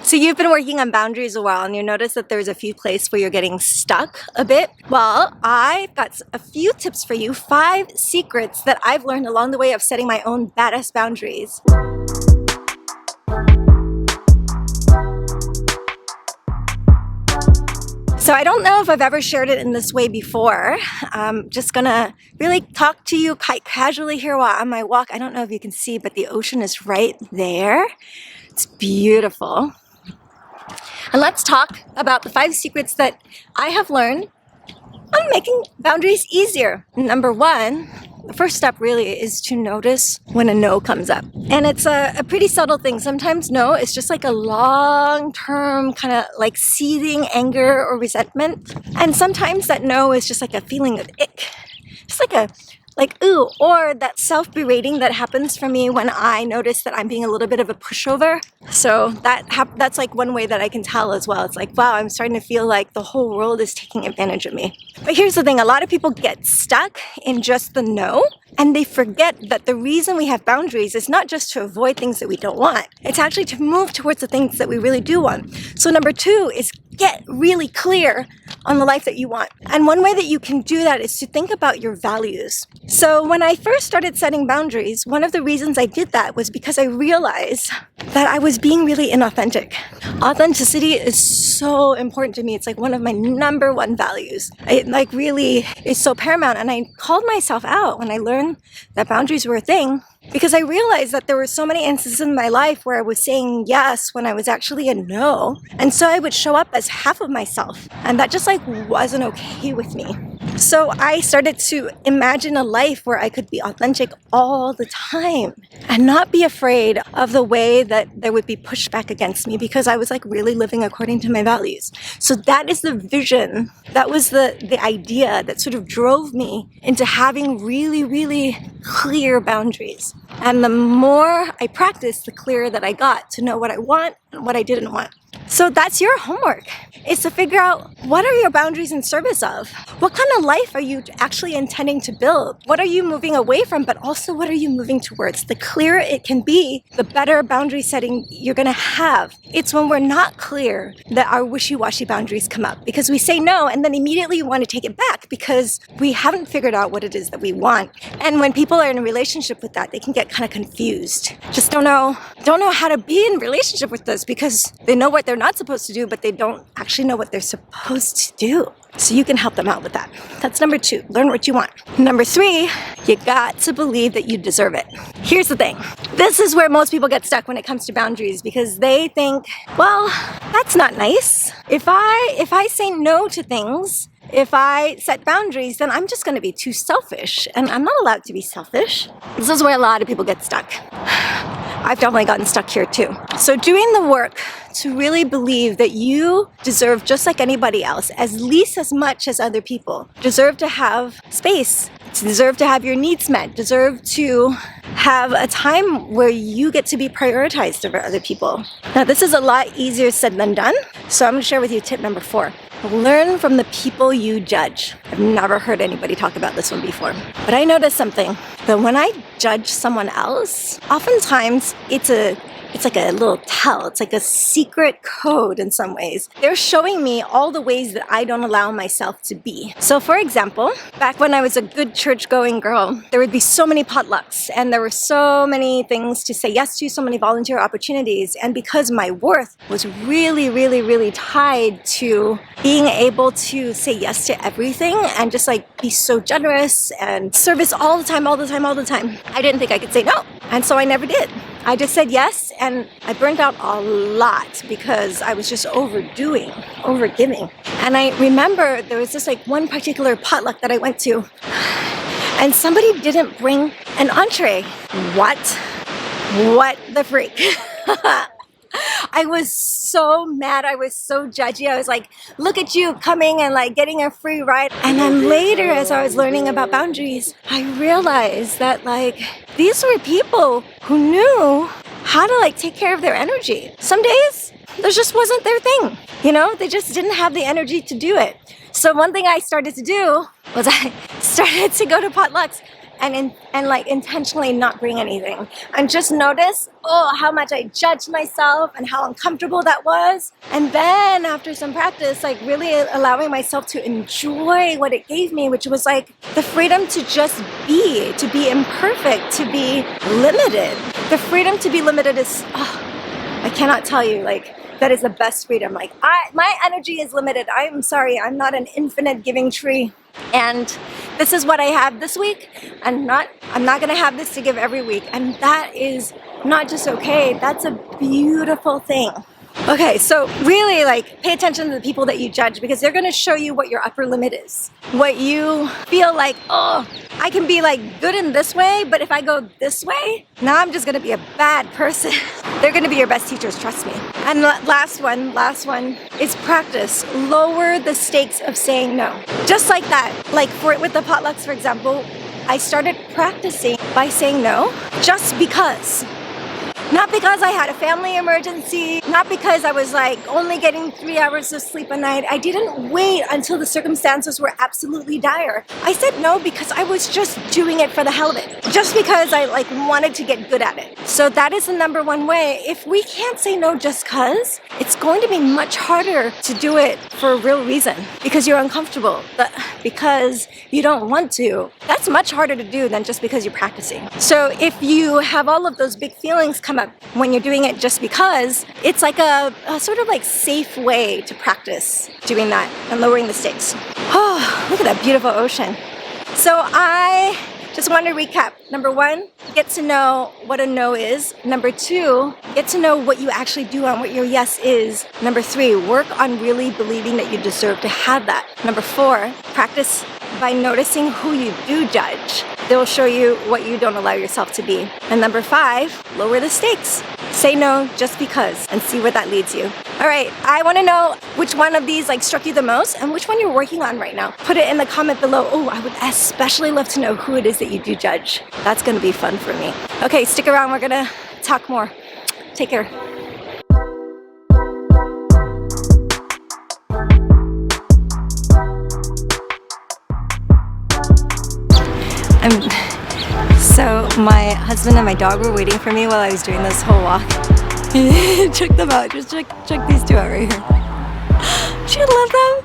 So you've been working on boundaries a while and you notice that there's a few places where you're getting stuck a bit. Well, I've got a few tips for you, 5 secrets that I've learned along the way of setting my own badass boundaries. So I don't know if I've ever shared it in this way before. I'm just gonna really talk to you quite casually here while on my walk. I don't know if you can see, but the ocean is right there. It's beautiful. And let's talk about the 5 secrets that I have learned on making boundaries easier. Number 1, the first step really is to notice when a no comes up. And it's a pretty subtle thing. Sometimes no is just like a long-term kind of like seething anger or resentment. And sometimes that no is just like a feeling of ick. Just like ooh, or that self-berating that happens for me when I notice that I'm being a little bit of a pushover. So that's like one way that I can tell as well. It's like, wow, I'm starting to feel like the whole world is taking advantage of me. But here's the thing, a lot of people get stuck in just the no, and they forget that the reason we have boundaries is not just to avoid things that we don't want. It's actually to move towards the things that we really do want. So number 2 is get really clear on the life that you want. And one way that you can do that is to think about your values. So when I first started setting boundaries, one of the reasons I did that was because I realized that I was being really inauthentic. Authenticity is so important to me. It's like one of my number 1 values. It like really is so paramount. And I called myself out when I learned that boundaries were a thing, because I realized that there were so many instances in my life where I was saying yes when I was actually a no. And so I would show up as half of myself. And that just like wasn't okay with me. So I started to imagine a life where I could be authentic all the time and not be afraid of the way that there would be pushback against me, because I was like really living according to my values. So that is the vision. That was the idea that sort of drove me into having really, really clear boundaries. And the more I practiced, the clearer that I got to know what I want and what I didn't want. So that's your homework, is to figure out, what are your boundaries in service of? What kind of life are you actually intending to build? What are you moving away from, but also what are you moving towards? The clearer it can be, the better boundary setting you're going to have. It's when we're not clear that our wishy-washy boundaries come up, because we say no and then immediately want to take it back because we haven't figured out what it is that we want. And when people are in a relationship with that, they can get kind of confused. Just don't know how to be in a relationship with this, because they know what they're not supposed to do, but they don't actually know what they're supposed to do. So you can help them out with that. That's number 2, learn what you want. Number 3, you got to believe that you deserve it. Here's the thing. This is where most people get stuck when it comes to boundaries, because they think, well, that's not nice. If I say no to things, if I set boundaries, then I'm just going to be too selfish, and I'm not allowed to be selfish. This is where a lot of people get stuck. I've definitely gotten stuck here too. So doing the work to really believe that you deserve, just like anybody else, at least as much as other people, deserve to have space, deserve to have your needs met, deserve to have a time where you get to be prioritized over other people. Now, this is a lot easier said than done. So I'm going to share with you tip number 4. Learn from the people you judge. I've never heard anybody talk about this one before. But I noticed something, that when I judge someone else, oftentimes it's like a little tell. It's like a secret code in some ways. They're showing me all the ways that I don't allow myself to be. So for example, back when I was a good church-going girl, there would be so many potlucks and there were so many things to say yes to, so many volunteer opportunities. And because my worth was really, really, really tied to being able to say yes to everything and just like be so generous and service all the time, I didn't think I could say no. And so I never did. I just said yes, and I burned out a lot because I was just overgiving. And I remember there was this like one particular potluck that I went to, and somebody didn't bring an entree. What the freak? I was so mad. I was so judgy. I was like, look at you coming and like getting a free ride. And then later, as I was learning about boundaries, I realized that like these were people who knew how to like take care of their energy. Some days, there just wasn't their thing. You know, they just didn't have the energy to do it. So one thing I started to do was I started to go to potlucks and like intentionally not bring anything, and just notice, oh, how much I judged myself and how uncomfortable that was. And then after some practice, like really allowing myself to enjoy what it gave me, which was like the freedom to just be, to be imperfect, to be limited. The freedom to be limited is, oh, I cannot tell you, like, that is the best freedom. Like, my energy is limited. I'm sorry, I'm not an infinite giving tree. And this is what I have this week. I'm not gonna have this to give every week. And that is not just okay, that's a beautiful thing. Okay, so really like pay attention to the people that you judge, because they're gonna show you what your upper limit is. What you feel like, oh, I can be like good in this way, but if I go this way, now I'm just gonna be a bad person. They're gonna be your best teachers, trust me. And last one is practice. Lower the stakes of saying no. Just like that, like with the potlucks, for example, I started practicing by saying no just because. Not because I had a family emergency, not because I was like only getting 3 hours of sleep a night. I didn't wait until the circumstances were absolutely dire. I said no because I was just doing it for the hell of it. Just because I like wanted to get good at it. So that is the number one way. If we can't say no just cause, it's going to be much harder to do it for a real reason. Because you're uncomfortable, because you don't want to. That's much harder to do than just because you're practicing. So if you have all of those big feelings come up when you're doing it just because, it's like a sort of like safe way to practice doing that and lowering the stakes. Oh, look at that beautiful ocean. So I just want to recap. Number one, get to know what a no is. Number two, get to know what you actually do and what your yes is. Number three, work on really believing that you deserve to have that. Number four, practice by noticing who you do judge. They'll show you what you don't allow yourself to be. And number five, lower the stakes. Say no just because and see where that leads you. All right, I want to know which one of these like struck you the most and which one you're working on right now. Put it in the comment below. Oh, I would especially love to know who it is that you do judge. That's going to be fun for me. Okay, stick around. We're going to talk more. Take care. So my husband and my dog were waiting for me while I was doing this whole walk. Check them out. Just check these two out right here. Do you love them?